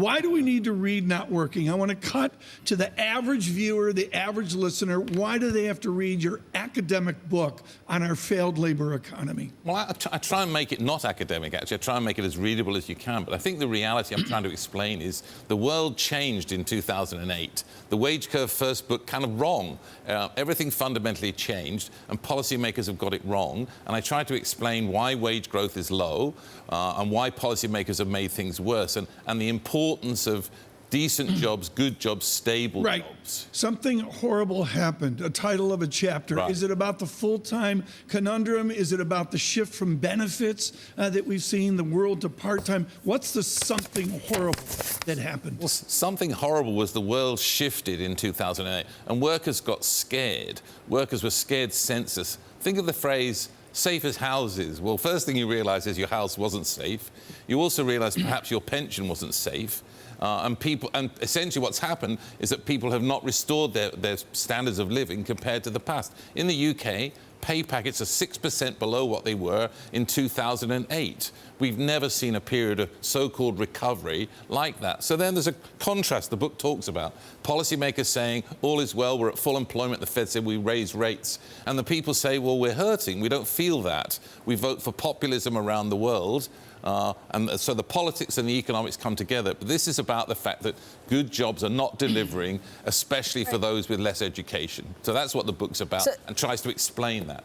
Why do we need to read Not Working? I want to cut to the average viewer, the average listener. Why do they have to read your academic book on our failed labor economy? Well, I try and make it not academic, actually. I try and make it as readable as you can. But I think the reality I'm trying to explain is the world changed in 2008. The wage curve first book kind of wrong. Everything fundamentally changed, and policymakers have got it wrong. And I try to explain why wage growth is low and why policymakers have made things worse, and the importance of decent jobs, good jobs, stable jobs. Something horrible happened, a title of a chapter. Right. Is it about the full-time conundrum? Is it about the shift from benefits that we've seen, the world to part-time? What's the something horrible that happened? Well, something horrible was the world shifted in 2008, and workers got scared. Workers were scared senseless. Think of the phrase, safe as houses. Well, first thing you realise is your house wasn't safe. You also realise perhaps your pension wasn't safe. And essentially what's happened is that people have not restored their standards of living compared to the past. In the UK, pay packets are 6% below what they were in 2008. We've never seen a period of so-called recovery like that. So then there's a contrast the book talks about. Policymakers saying, all is well, we're at full employment. The Fed said we raise rates. And the people say, well, we're hurting. We don't feel that. We vote for populism around the world. And so the politics and the economics come together. But this is about the fact that good jobs are not delivering, especially for those with less education. So that's what the book's about, and tries to explain that.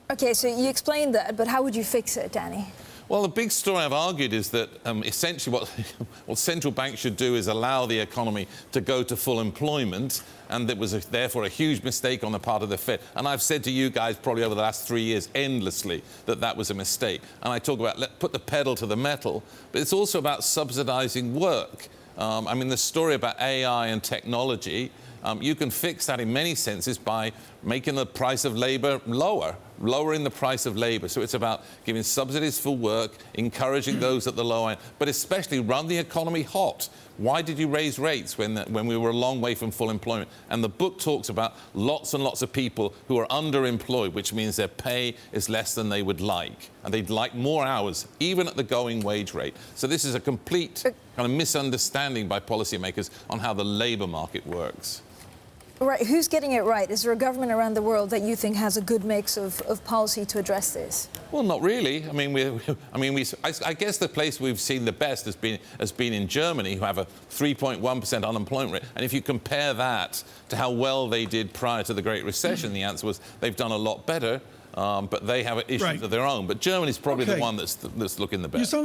OK, so you explained that, but how would you fix it, Danny? Well, the big story I've argued is that essentially what central banks should do is allow the economy to go to full employment, and it was therefore a huge mistake on the part of the Fed. And I've said to you guys probably over the last 3 years endlessly that that was a mistake. And I talk about put the pedal to the metal, but it's also about subsidising work. I mean, the story about AI and technology, you can fix that in many senses by making the price of labour lowering the price of labour. So it's about giving subsidies for work, encouraging those at the low end, but especially run the economy hot. Why did you raise rates when we were a long way from full employment? And the book talks about lots and lots of people who are underemployed, which means their pay is less than they would like, and they'd like more hours, even at the going wage rate. So this is a complete kind of misunderstanding by policymakers on how the labour market works. Right. Who's getting it right? Is there a government around the world that you think has a good mix of policy to address this? Well, not really. I guess the place we've seen the best has been in Germany, who have a 3.1% unemployment rate. And if you compare that to how well they did prior to the Great Recession, the answer was they've done a lot better, but they have issues of their own. But Germany's probably the one that's looking the best.